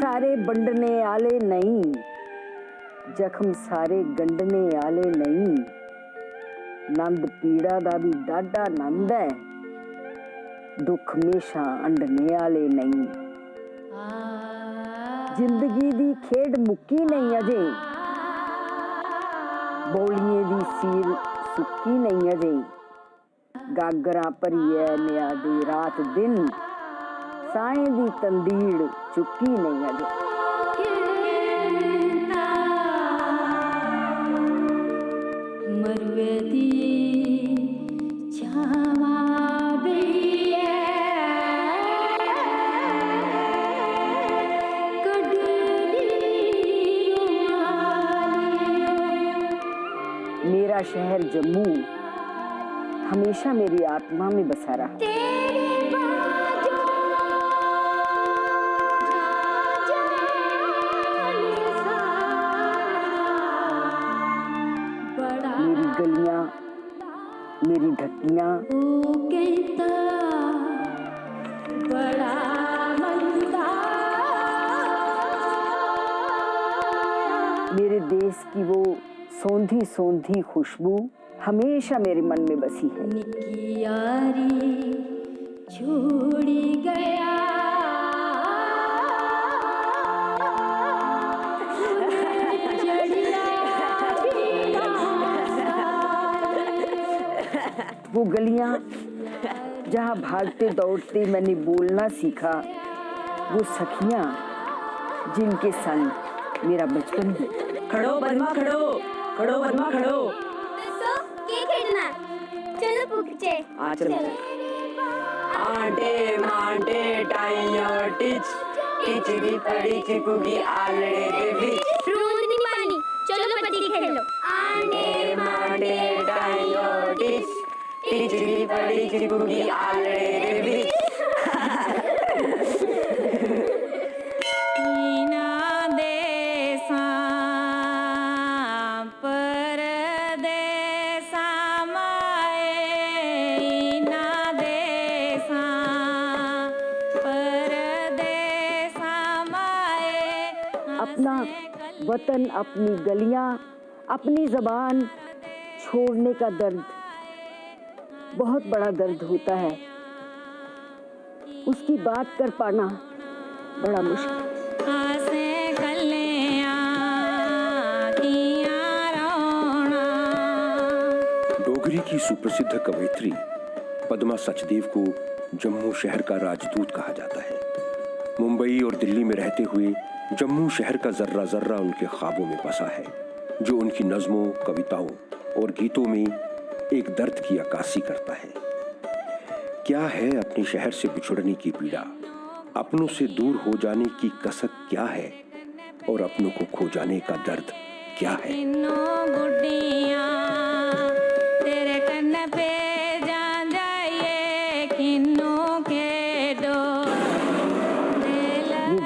सारे बंडने आले नहीं, जख्म सारे गंडने आले नहीं। नंद पीड़ा दा भी डाडा नंद है, दुख हमेशा अंडने आले नहीं। जिंदगी दी खेड मुक्की नहीं अजे, बौलिए दी सीर सुक्की नहीं अजे। गागरा भरिए निया दी रात दिन, साए दी तंदीड़ चुक्की नहीं अजे। मरुए दी छावा बेरिए, मेरा शहर जम्मू हमेशा मेरी आत्मा में बसा रहा। मेरी गलियां, मेरी ढक्कियां, बड़ा मंदा, मेरे देश की वो सौंधी सौंधी खुशबू हमेशा मेरे मन में बसी है। निकी यारी छोड़ी गया, वो गलियां जहाँ भागते दौड़ते मैंने बोलना सीखा, वो सखियां जिनके संग मेरा बचपन भी। खड़ो बदमा खड़ो, खड़ो बदमा खड़ो। तो के खेलना, चलो पूछे। आ चलो। आंटे मांटे टाइयो टिच, टिच भी पड़ी चिपुगी आलड़े के बीच। रोज नहीं पानी, चलो पट्टी खेलो। आंटे मांटे टाइयो टिच, टिच भी पड़ी चिपुगी आलड़े के बीच। अपना वतन, अपनी गलियां, अपनी जबान छोड़ने का दर्द बहुत बड़ा दर्द होता है। उसकी बात कर पाना बड़ा मुश्किल। डोगरी की सुप्रसिद्ध कवयित्री पद्मा सचदेव को जम्मू शहर का राजदूत कहा जाता है। मुंबई और दिल्ली में रहते हुए जम्मू शहर का जर्रा जर्रा उनके ख्वाबों में बसा है, जो उनकी नज्मों, कविताओं और गीतों में एक दर्द की अक्कासी करता है। क्या है अपने शहर से बिछुड़ने की पीड़ा, अपनों से दूर हो जाने की कसक क्या है, और अपनों को खो जाने का दर्द क्या है।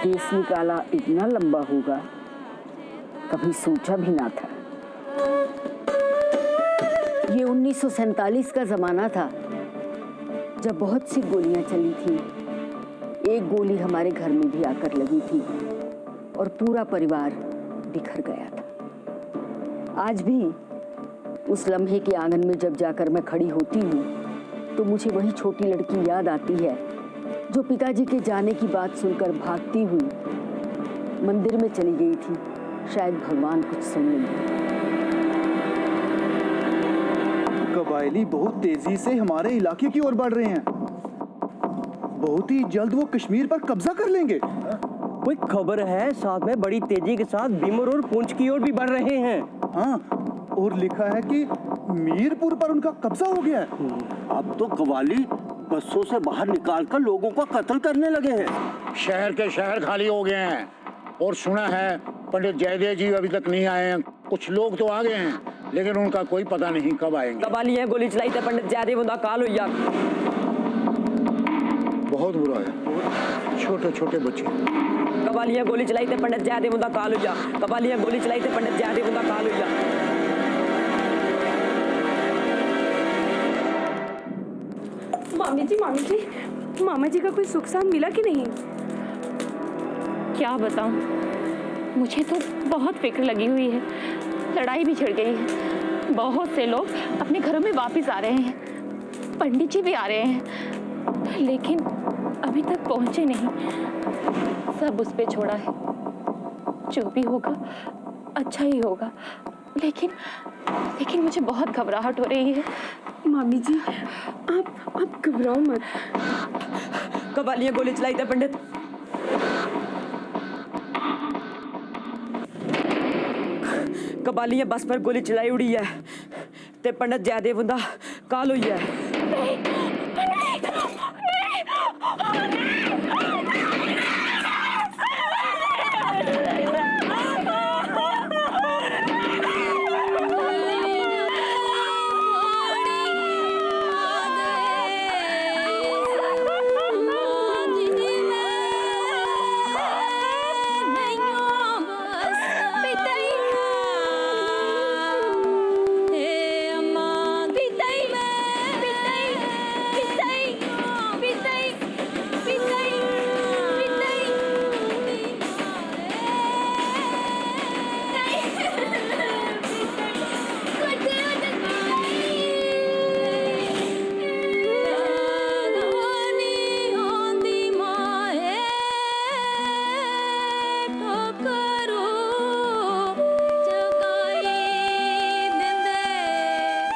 देश निकाला इतना लंबा होगा कभी सोचा भी ना था। ये 1947 का जमाना था, जब बहुत सी गोलियां चली थी। एक गोली हमारे घर में भी आकर लगी थी और पूरा परिवार बिखर गया था। आज भी उस लम्हे के आंगन में जब जाकर मैं खड़ी होती हूँ तो मुझे वही छोटी लड़की याद आती है जो पिताजी के जाने की बात सुनकर भागती हुई मंदिर में चली गई थी, शायद भगवान कुछ सुन लेंगे। कबायली बहुत तेजी से हमारे इलाके की ओर बढ़ रहे हैं। बहुत ही जल्द वो कश्मीर पर कब्जा कर लेंगे। कोई खबर है साथ में बड़ी तेजी के साथ बीमर और पुंछ की ओर भी बढ़ रहे हैं। हाँ, और लिखा है कि मीरपुर पर उनका कब्जा हो गया है। अब तो कव्वाली बसों से बाहर निकालकर लोगों का कत्ल करने लगे हैं। शहर के शहर खाली हो गए हैं और सुना है पंडित जयदेव जी अभी तक नहीं आए हैं। कुछ लोग तो आ गए हैं लेकिन उनका कोई पता नहीं कब आएंगे। कबाली है गोली चलाई थे पंडित जयदेव उनका काल हो गया। बहुत बुरा है, छोटे छोटे बच्चे। कबाली है गोली चलाई थे पंडित जयदेव उनका काल हो गया। कबाली है गोली चलाई थे पंडित जयदेव उनका काल हो गया। मामी जी, मामा जी का कोई सुख साथ मिला कि नहीं? क्या बताऊं, मुझे तो बहुत फिक्र लगी हुई है। लड़ाई भी छिड़ गई है, बहुत से लोग अपने घरों में वापस आ रहे हैं, पंडित जी भी आ रहे हैं, लेकिन अभी तक पहुंचे नहीं। सब उस पे छोड़ा है, जो भी होगा अच्छा ही होगा, लेकिन मुझे बहुत घबराहट हो रही है। मामी जी, आप घबराओ मत। कबालियां गोली चलाई थे पंडित। कबालियां बस पर गोली चलाई उड़ी है ते पंडित जयदेव हुंदा काल हुई है।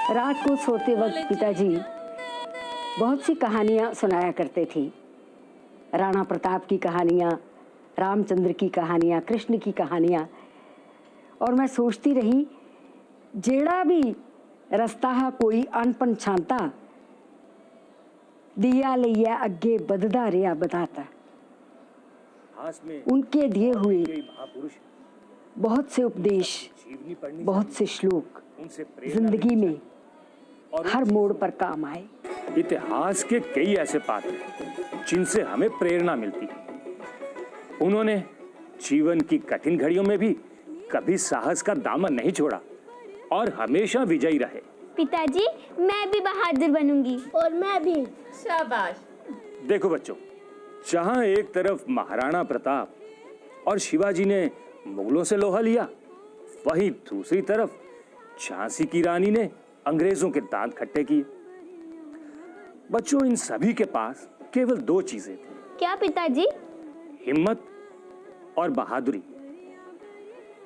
रात को सोते वक्त पिताजी बहुत सी कहानियाँ सुनाया करते थे। राणा प्रताप की कहानियाँ, रामचंद्र की कहानियाँ, कृष्ण की कहानियाँ। और मैं सोचती रही, जेड़ा भी रस्ता है कोई अनपन छांता, दिया लिया अगे बददा रिया बताता। उनके दिए हुए बहुत से उपदेश, बहुत से श्लोक जिंदगी में हर मोड़ पर काम आए। इतिहास के कई ऐसे पात्र हैं जिनसे हमें प्रेरणा मिलती है। उन्होंने जीवन की कठिन घड़ियों में भी कभी साहस का दामन नहीं छोड़ा और हमेशा विजयी रहे। पिताजी, मैं भी बहादुर बनूंगी। और मैं भी। शाबाश। देखो बच्चों, जहां एक तरफ महाराणा प्रताप और शिवाजी ने मुगलों से लोहा लिया, वहीं दूसरी तरफ झांसी की रानी ने अंग्रेजों के दांत खट्टे किए। बच्चों, इन सभी के पास केवल दो चीजें थी। क्या पिताजी? हिम्मत और बहादुरी।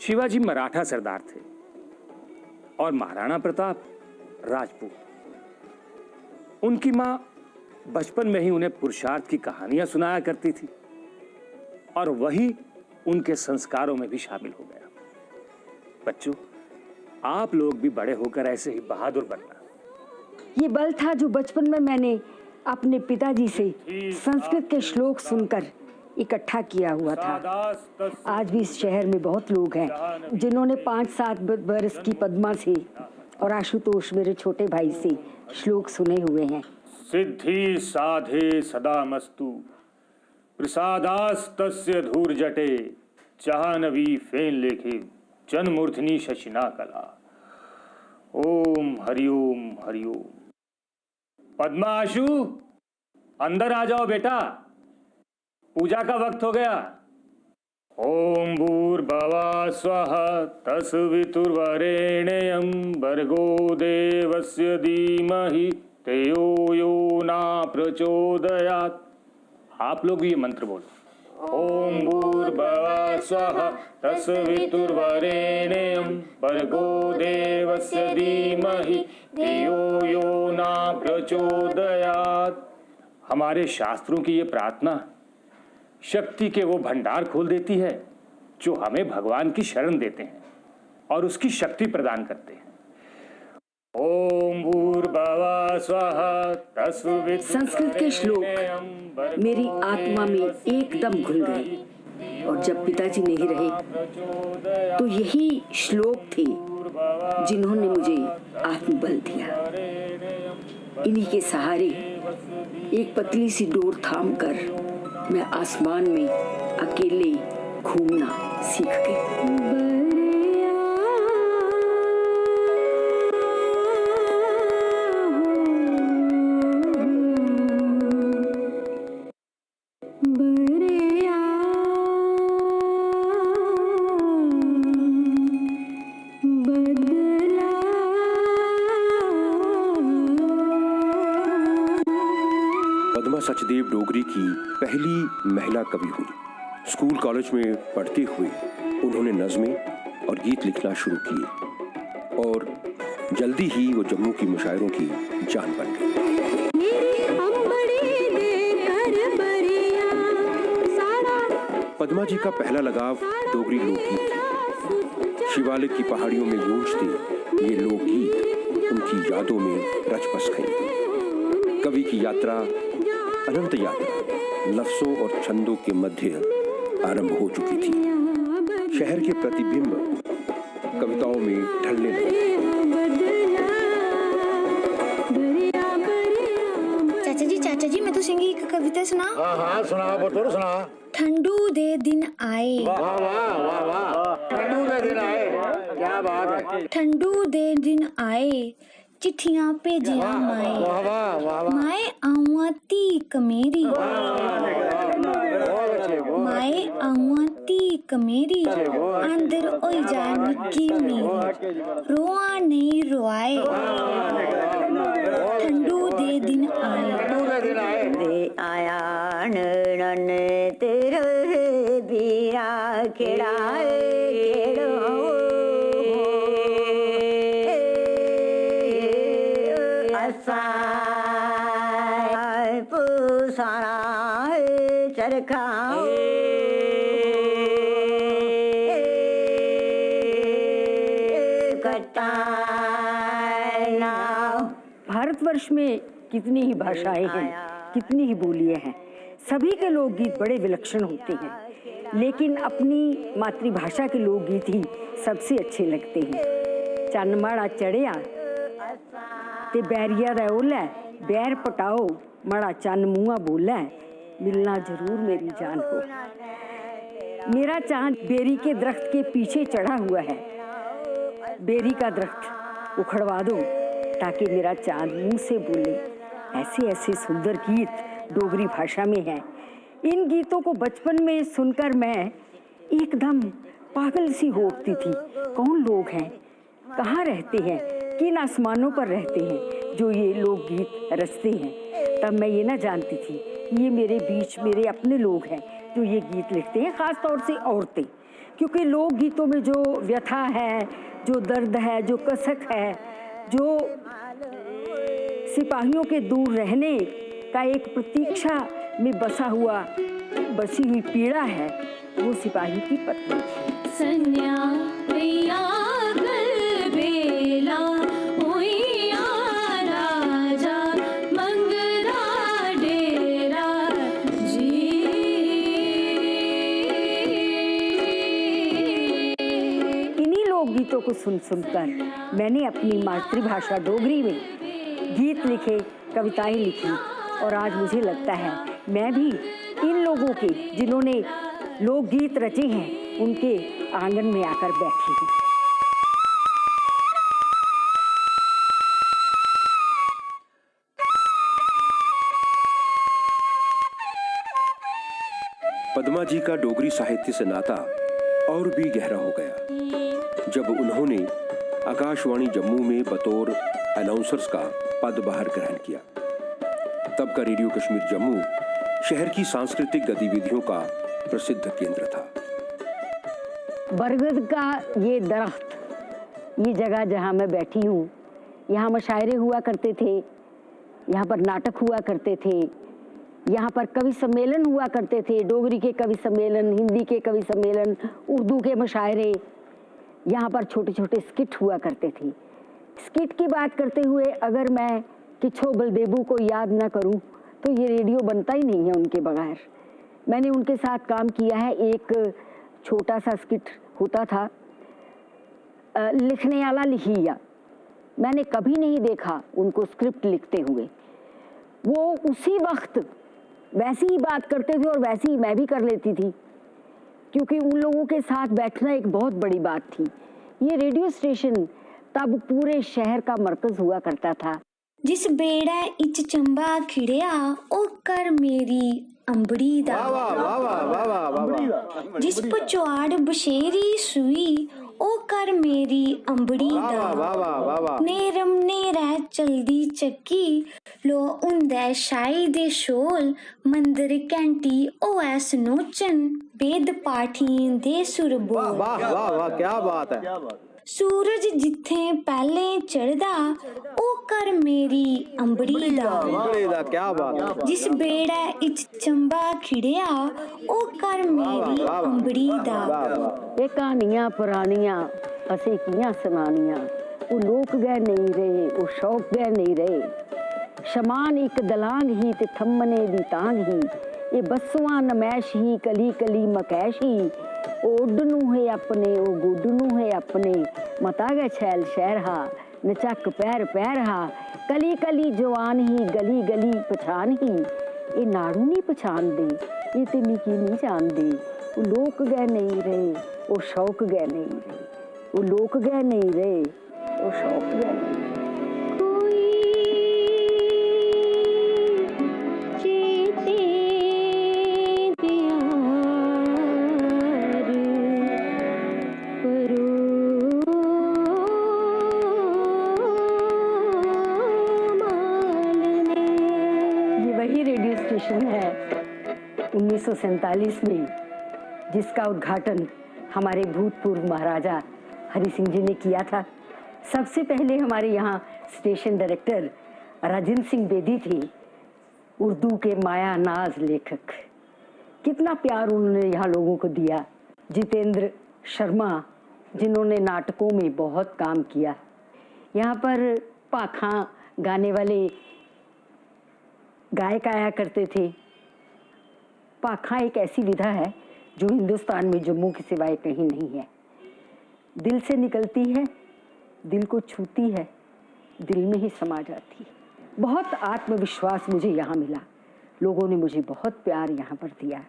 शिवाजी मराठा सरदार थे और महाराणा प्रताप राजपूत। उनकी मां बचपन में ही उन्हें पुरुषार्थ की कहानियां सुनाया करती थी और वही उनके संस्कारों में भी शामिल हो गया। बच्चों, आप लोग भी बड़े होकर ऐसे ही बहादुर बनना। ये बल था जो बचपन में मैंने अपने पिताजी से संस्कृत के श्लोक सुनकर इकट्ठा किया हुआ था। आज भी इस शहर में बहुत लोग हैं जिन्होंने 5-7 बरस की पद्मा से और आशुतोष मेरे छोटे भाई से श्लोक सुने हुए हैं। सिद्धि साधे सदा मस्तु प्रसादास्तस्य धूर्जटे चाहनवी फेन लेखे जनमूर्धनि शशिना कला। ओम हरिओम हरिओम। पद्माशु, अंदर आ जाओ बेटा, पूजा का वक्त हो गया। ओम भूर्भुवः स्वः तस्वितुर्वरेण्यं भर्गो देवस्य धीमहि धियो यो न प्रचोदयात्। आप लोग भी ये मंत्र बोलो। ओम भूर्भुवः स्वः तस्वितुर्वरेण्यं भर्गो देवस्य धीमहि धियो यो न प्रचोदयात्। हमारे शास्त्रों की ये प्रार्थना शक्ति के वो भंडार खोल देती है जो हमें भगवान की शरण देते हैं और उसकी शक्ति प्रदान करते हैं। ओम भूर्भुवः स्वः तस्वितुर्वरेण्यं। संस्कृत के श्लोक मेरी आत्मा में एकदम घुल गए और जब पिताजी नहीं रहे तो यही श्लोक थे जिन्होंने मुझे आत्मबल दिया। इन्हीं के सहारे एक पतली सी डोर थामकर मैं आसमान में अकेले घूमना सीख गई। सचदेव डोगरी की पहली महिला कवि हुई। स्कूल कॉलेज में पढ़ते हुए उन्होंने नज़में और गीत लिखना शुरू किए और जल्दी ही वो जम्मू की मुशायरों की जान बन गई। पद्मा जी का पहला लगाव डोगरी लोकगीत थी। शिवालिक की पहाड़ियों में गूंजते ये लोकगीत उनकी यादों में रच बस गए। कवि की यात्रा, अनंत यात्रा, लफ्जों और छंदों के मध्य आरंभ हो चुकी थी। शहर के प्रतिबिंब कविताओं में ढलने लगे। चाचा जी मैं तो सिंगी एक कविता सुना। हाँ सुना बतौर सुना। ठंडू दे दिन आए। वाह वाह वाह वाह, ठंडू दे दिन आए, क्या बात है। ठंडू दे दिन आए, चिट्ठियां भेजिया माए। वाह वाह वाह वाह। माए आवा तीक मेरी, माए आवा तीक मेरी, अंदर होई जाए निक्की मेरी, रोआ नहीं रोआए, ठंडू दे दिन आए। दे आया नन तेरे बीरा खिड़ाए खेड़ो असा पुसारा चरखाओ भारतवर्ष में कितनी ही भाषाएं हैं, कितनी ही बोलियां हैं। सभी के लोकगीत बड़े विलक्षण होते हैं, लेकिन अपनी मातृभाषा के लोकगीत ही सबसे अच्छे लगते हैं। चन्न चढ़िया ते बैरिया दा ओला, बैर पटाओ मड़ा चन्न मुआ बोला, मिलना जरूर मेरी जान हो। मेरा चांद बेरी के दरख्त के पीछे चढ़ा हुआ है, बेरी का दरख्त उखड़वा दो ताकि मेरा चांद मुंह से बोले। ऐसे ऐसे सुंदर गीत डोगरी भाषा में हैं। इन गीतों को बचपन में सुनकर मैं एकदम पागल सी हो उठती थी। कौन लोग हैं, कहाँ रहते हैं, किन आसमानों पर रहते हैं जो ये लोकगीत रचते हैं। तब मैं ये ना जानती थी ये मेरे बीच मेरे अपने लोग हैं जो ये गीत लिखते हैं, ख़ास तौर से औरतें। क्योंकि लोकगीतों में जो व्यथा है, जो दर्द है, जो कसक है, जो सिपाहियों के दूर रहने का एक प्रतीक्षा में बसी हुई पीड़ा है, वो सिपाही की पत्नी। सन्या प्रिया गल बेला हुइया राजा मंगला डेरा जी। इन्हीं लोकगीतों को सुनकर मैंने अपनी मातृभाषा डोगरी में गीत लिखे, कविताएं लिखी और आज मुझे लगता है मैं भी इन लोगों के जिन्होंने लोकगीत रचे हैं उनके आंगन में आकर बैठी हूँ। पद्मा जी का डोगरी साहित्य से नाता और भी गहरा हो गया जब उन्होंने आकाशवाणी जम्मू में बतौर अनाउंसर्स का पद बाहर ग्रहण किया। तब का रेडियो कश्मीर जम्मू शहर की सांस्कृतिक गतिविधियों का प्रसिद्ध केंद्र था। बरगद का ये दरख्त, ये जगह जहाँ मैं बैठी हूँ, यहाँ मुशायरे हुआ करते थे, यहाँ पर नाटक हुआ करते थे, यहाँ पर कवि सम्मेलन हुआ करते थे। डोगरी के कवि सम्मेलन, हिंदी के कवि सम्मेलन, उर्दू के मुशायरे, यहाँ पर छोटे छोटे स्किट हुआ करते थे। स्किट की बात करते हुए अगर मैं किच्छो बलदेबू को याद न करूं तो ये रेडियो बनता ही नहीं है उनके बगैर। मैंने उनके साथ काम किया है। एक छोटा सा स्किट होता था, लिखने वाला लिखिया। मैंने कभी नहीं देखा उनको स्क्रिप्ट लिखते हुए। वो उसी वक्त वैसी ही बात करते थे और वैसी ही मैं भी कर लेती थी, क्योंकि उन लोगों के साथ बैठना एक बहुत बड़ी बात थी। ये रेडियो स्टेशन तब पूरे शहर का मरकज हुआ करता था। जिस बेड़ा इच चंबा खिड़िया ओ कर मेरी अंबड़ी दा, जिस पचवाड़ बशेरी सुई ओ कर कर मेरी अंबड़ी दा नेरम नेरै चलदी चक्की लो उंदै शाही दे शोल मंदिर घैंटी होऐ सनोचन वेद पाठियें दे सुर बोल। वाह वाह वाह, क्या बात है। सूरज जिथे पहले चढ़दा ओ कर मेरी अंबड़ी दा क्या बात है। जिस बेड़ै इच चंबा खिड़िया ओ कर मेरी अंबड़ी दा। ये कहानियां पुरानियां असी कियां सुनानियां, वो लोक गए नहीं रहे, वो शौक गए नहीं रहे। शमान एक दलांग ही ते थम्मने दी तांग ही, ये बसुआ नमैश ही कली कली मकैश ही। ओडनू है अपने ओ गुडनू है अपने, मता गए छैल शहर हा नचक पैर पैर हा। कली कली जवान ही गली गली पछान ही, ये नाड़ू नहीं पछान दे, ये ते मिकी नहीं जान दे। वो लोक गए नहीं रहे, वो शौक गए नहीं रहे, वो लोक गए नहीं रहे, वो शौक गए नहीं रहे। है 1947 में, जिसका उद्घाटन हमारे भूतपूर्व महाराजा हरि सिंह जी ने किया था। सबसे पहले हमारे यहाँ स्टेशन डायरेक्टर राजेंद्र सिंह बेदी थे, उर्दू के माया नाज लेखक। कितना प्यार उन्होंने यहाँ लोगों को दिया। जितेंद्र शर्मा, जिन्होंने नाटकों में बहुत काम किया। यहाँ पर पाखा गाने वाले गायक आया करते थे। पाखा एक ऐसी विधा है जो हिंदुस्तान में जम्मू के सिवाय कहीं नहीं है। दिल से निकलती है, दिल को छूती है, दिल में ही समा जाती है। बहुत आत्मविश्वास मुझे यहाँ मिला, लोगों ने मुझे बहुत प्यार यहाँ पर दिया।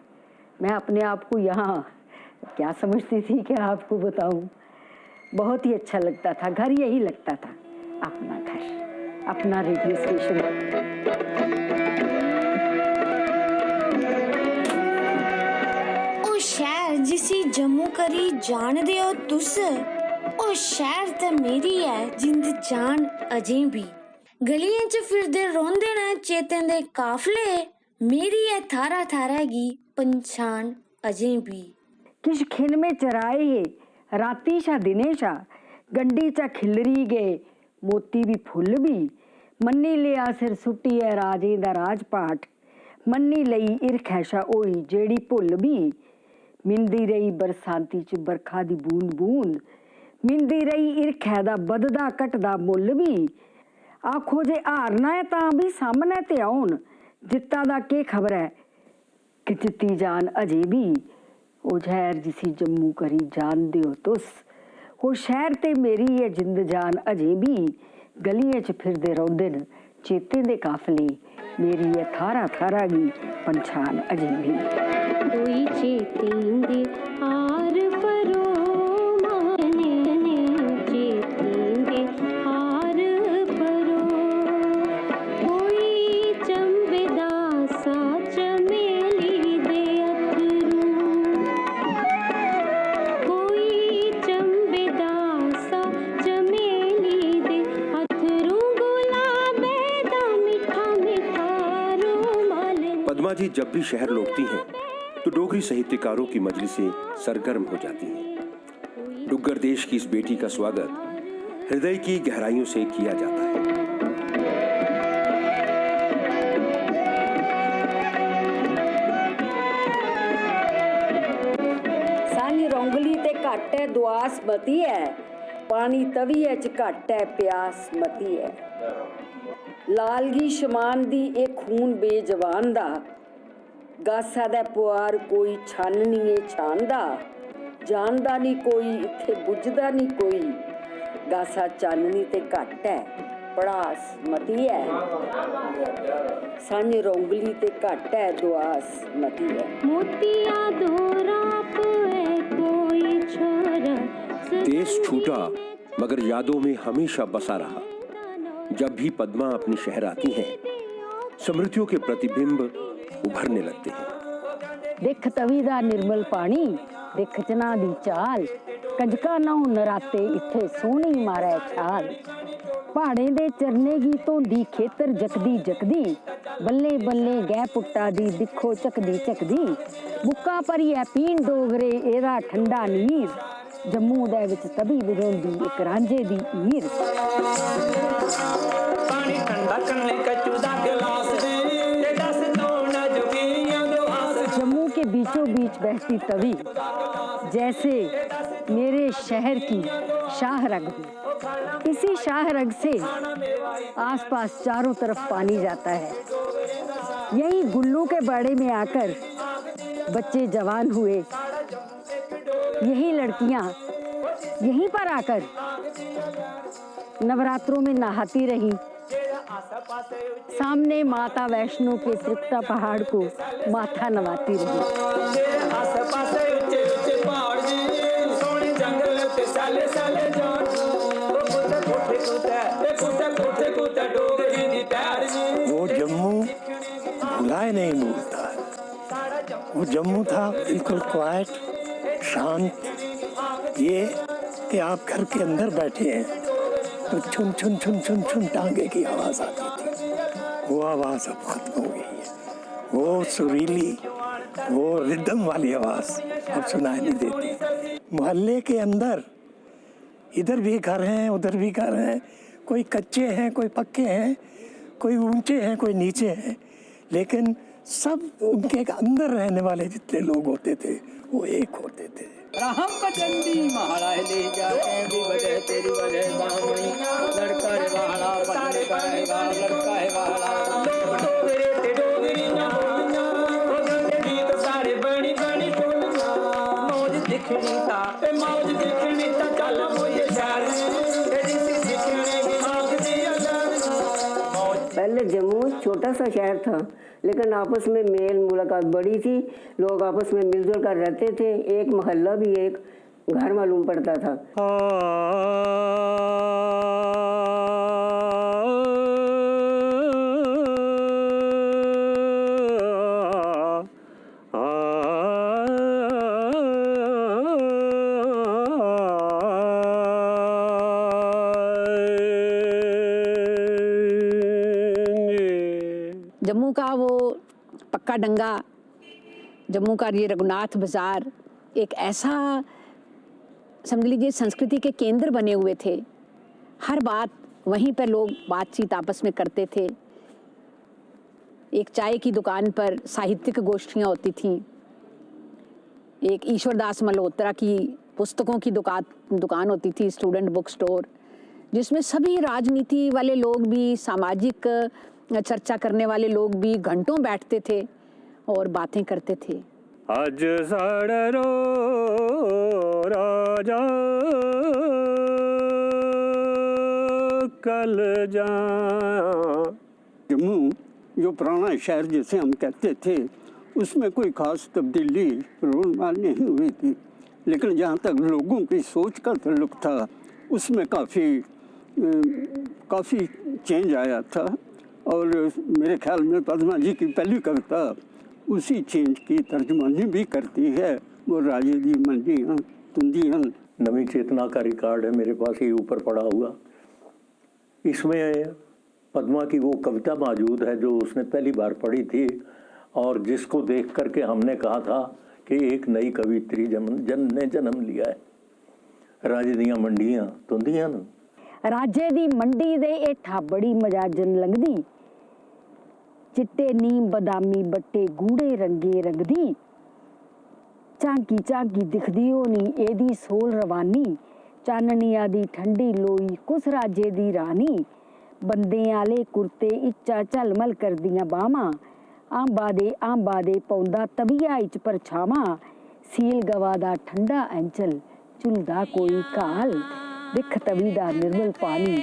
मैं अपने आप को यहाँ क्या समझती थी कि आपको बताऊँ, बहुत ही अच्छा लगता था। घर यही लगता था, अपना घर, अपना रेडियो स्टेशन। शहर जिसी जम्मू करी जान दे ओ तुस, ओ शहर ते मेरी है जिंद जान अजें भी। गलियां च फिरदे रोंदे न चेतें दे काफले, मेरी है थारा थारा गी पंछान अजें भी। किश खिन में चराए राती शा दिने शा, गंडी चा खिलरी गए मोती भी फुल भी। मन्नी लिया सिर सुट्टी है राजे दा राजपाट, मन्नी लई इरख है शा ओई जेड़ी भुल भी। मिंदी रही बरसांती च बरखा दी बूंद बूंद, मिंदी रही इरखै दा बददा घटदा मुੱਲ भी। आखो जे हारना है तां भी सामने ते आउन, जित्ता दा के खबर है कि जित्ती जान अजे भी। ओ शहर जिसी जम्मू करी जान दिओ तुस, ओ शहर ते मेरी है जिंद जान अजे भी। गलियां च फिरदे रौंदे न चेते दे काफले, मेरी है थारा थारा गी पंछान अजे भी। कोई चेतेंदे हार परो माने चेतेंदे हार परो। कोई चंबेदा सा चमेली दे अथरू, कोई चंबेदा सा चमेली दे अथरू। गुलाबे दा मीठा मीठा रोमाल। पद्मा जी जब भी शहर लौटती हैं तो डोगरी साहित्यकारों की मजलिसें सरगर्म हो जाती हैं। डुग्गर देश की इस बेटी का स्वागत हृदय की गहराइयों से किया जाता है। सानी रोंगली ते घट है दुआस मती है, पानी तवीए च घट है प्यास मती है। लालगी शमान दी ए खून बेजवान दा, गासा दा पुआर कोई छाननी छानदा। जानदा नहीं कोई इत्थे बुझदा नहीं कोई, गासा चाननी ते घट है पड़ास मती है। सांझ रोंगली ते घट है दुआस मती है। मोतिया दोराप है कोई छोरा। देश छूटा मगर यादों में हमेशा बसा रहा। जब भी पद्मा अपने शहर आती हैं, स्मृतियों के प्रतिबिंब उभरने लगते हैं। देख तवी दा निर्मल पानी, दिख जना दी चाल कंजका नौ नराते इत्थे सोहनी मारै छाल पहाड़े दे चरने गी धोंदी खेतर जकदी जकदी बल्ले बल्ले गै पुट्टा दी दिखो चकदी चकदी बुक्का भरियै पीन डोगरे एदा ठंडा नीर जम्मू दे विच तवी बजोंदी इक रांझे दी हीर पानी ठंडा करने कचू दा गिलास ते दस तोड़ा जोगियां दो आस जम्मू के बीचों बीच बहती तवी जैसे मेरे शहर की शाह रग हो। इसी शाह रग से आसपास चारों तरफ पानी जाता है। यही गुल्लू के बाड़े में आकर बच्चे जवान हुए, यही लड़कियां यहीं पर आकर नवरात्रों में नहाती रही। सामने माता वैष्णो के त्रिकुटा पहाड़ को माथा नवाती रही। वो जम्मू भुलाए नहीं भूलता। वो जम्मू था बिल्कुल क्वाइट, शांत। ये कि आप घर के अंदर बैठे हैं तो छुन छुन छुन छुन छुन टांगे की आवाज आती थी। वो आवाज अब खत्म हो गई है। वो सुरीली, वो रिदम वाली आवाज अब सुनाई नहीं देती। मोहल्ले के अंदर इधर भी घर हैं, उधर भी घर हैं, कोई कच्चे हैं, कोई पक्के हैं, कोई ऊंचे हैं, कोई नीचे हैं, लेकिन सब उनके अंदर रहने वाले जितने लोग होते थे वो एक होते थे। राम बचंदी महाराज ले जाके भी वजह तेरी वजह बामणी लड़का है वाला बनने पाएगा लड़का है वाला डोगरे ते डोगरी ना बोलना वो गंदे गीत सारे बनी बनी बोलना मौज दिखनी था ए मौज दिखनी था चल मोये शहर तेरी सी दिखने की आंख दी अल्लाह। पहले जम्मू छोटा सा शहर था लेकिन आपस में मेल मुलाकात बड़ी थी। लोग आपस में मिलजुल कर रहते थे। एक मोहल्ला भी एक घर मालूम पड़ता था। जम्मू का वो पक्का डंगा, जम्मू का ये रघुनाथ बाजार एक ऐसा समझ लीजिए संस्कृति के केंद्र बने हुए थे। हर बात वहीं पर लोग बातचीत आपस में करते थे। एक चाय की दुकान पर साहित्यिक गोष्ठियाँ होती थीं। एक ईश्वरदास मल्होत्रा की पुस्तकों की दुकान होती थी, स्टूडेंट बुक स्टोर, जिसमें सभी राजनीति वाले लोग भी, सामाजिक चर्चा करने वाले लोग भी घंटों बैठते थे और बातें करते थे। आज साड़रो राजा कल जा। जम्मू जो पुराना शहर जिसे हम कहते थे उसमें कोई खास तब्दीली रोलमाल नहीं हुई थी, लेकिन जहाँ तक लोगों की सोच का ताल्लुक था उसमें काफ़ी चेंज आया था। और मेरे ख्याल में पद्मा जी की पहली कविता उसी चेंज की तर्जुमानी भी करती है। वो राजे दी मंडियाँ तुंदियाँ। नवी चेतना का रिकॉर्ड है मेरे पास, ये ऊपर पड़ा हुआ। इसमें पद्मा की वो कविता मौजूद है जो उसने पहली बार पढ़ी थी और जिसको देख करके हमने कहा था कि एक नई कवित्री ने जन्म लिया है। राजे दियाँ मंडियाँ तुंदियाँ न। राजे दी मंडी दे एठा बड़ी मजाजन लगदी, चिट्टे नीम बदामी बट्टे गूढ़े रंगे रंगदी, झांकी झांकी दिखदी होनी एदी सोल रवानी, चाननिया दी ठंडी लोई कुस राजे दी रानी, बंदे आले कुर्ते इच्चा झलमल करदियां बावां, आंबा दे पौंदा तबिया इच परछावां, सील गवा दा ठंडा अंचल झुलदा कोई काल, दिख तवी दा निर्मल पानी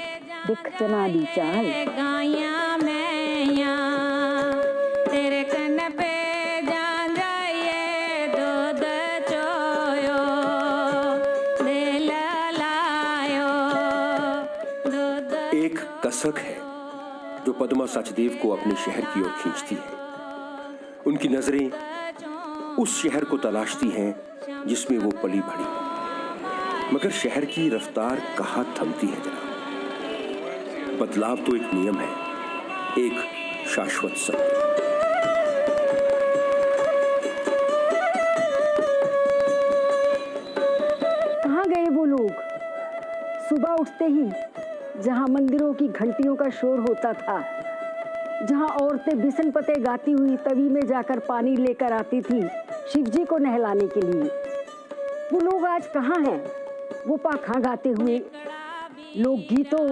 दिख चना दी चाल। गाया मैया तेरे कन पे जान जाइए दूध चोयो दे लायो दूध। एक कसक है जो पद्मा सचदेव को अपने शहर की ओर खींचती है। उनकी नजरें उस शहर को तलाशती हैं जिसमें वो पली बढ़ी। मगर शहर की रफ्तार कहाँ थमती है जनाब। बदलाव तो एक नियम है, एक शाश्वत सत्य। कहाँ गए वो लोग? सुबह उठते ही जहाँ मंदिरों की घंटियों का शोर होता था, जहाँ औरतें बिसन पते गाती हुई तवी में जाकर पानी लेकर आती थी शिव जी को नहलाने के लिए, वो लोग आज कहाँ हैं? वो पाखा गाते हुए, लोकगीतों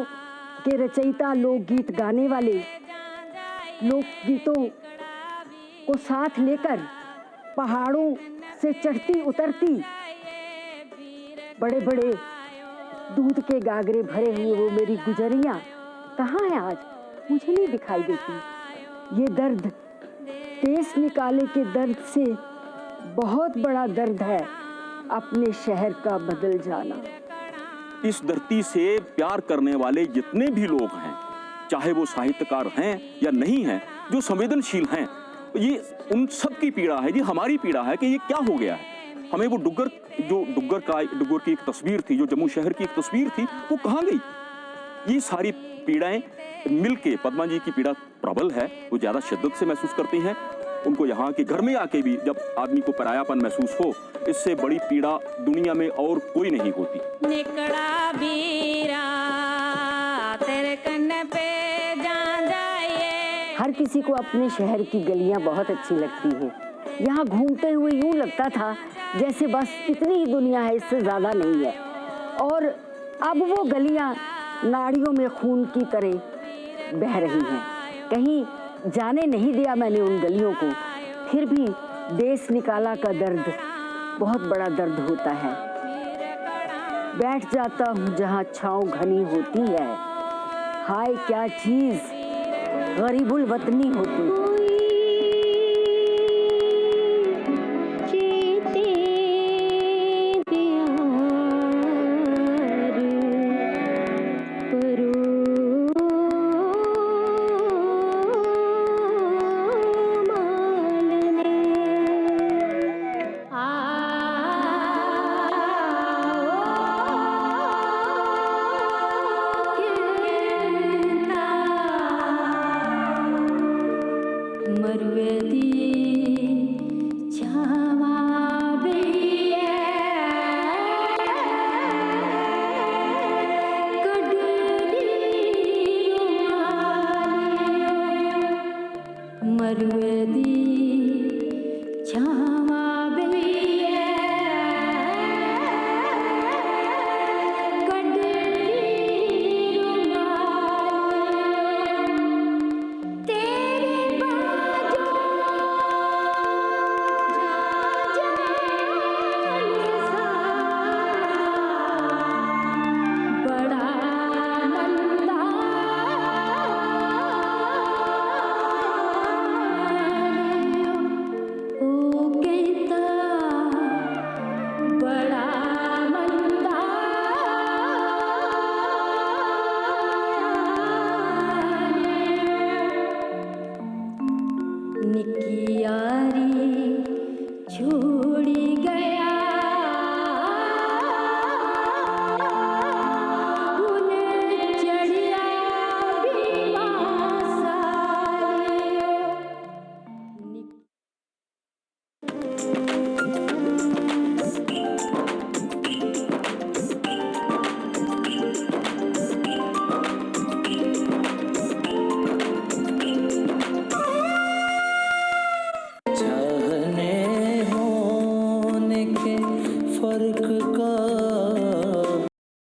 के रचयिता, लोकगीत गाने वाले, लोकगीतों को साथ लेकर पहाड़ों से चढ़ती उतरती बड़े बड़े दूध के गागरे भरे हुए वो मेरी गुजरियां कहाँ हैं आज? मुझे नहीं दिखाई देती। ये दर्द, देश निकाले के दर्द से बहुत बड़ा दर्द है अपने शहर का बदल जाना। इस धरती से प्यार करने वाले जितने भी लोग हैं, चाहे वो साहित्यकार हैं या नहीं हैं, जो संवेदनशील हैं, ये उन सब की पीड़ा है, ये हमारी पीड़ा है कि ये क्या हो गया है। हमें वो डुग्गर की एक तस्वीर थी, जो जम्मू शहर की एक तस्वीर थी, वो कहाँ गई? ये सारी पीड़ाएं मिलके, पद्मा जी की पीड़ा प्रबल है, वो ज्यादा शिद्दत से महसूस करती हैं। उनको यहाँ के घर में आके भी जब आदमी को परायापन महसूस हो, इससे बड़ी पीड़ा दुनिया में और कोई नहीं होती। निकड़ा बीरा तेरे कन्न पे जान जाइए। हर किसी को अपने शहर की गलियां बहुत अच्छी लगती हैं। यहाँ घूमते हुए यूं लगता था जैसे बस इतनी ही दुनिया है, इससे ज्यादा नहीं है। और अब वो गलियां नाड़ियों में खून की तरह बह रही हैं। कहीं जाने नहीं दिया मैंने उन गलियों को, फिर भी देश निकाला का दर्द बहुत बड़ा दर्द होता है। बैठ जाता हूँ जहाँ छाँव घनी होती है, हाय क्या चीज गरीबुल वतनी होती।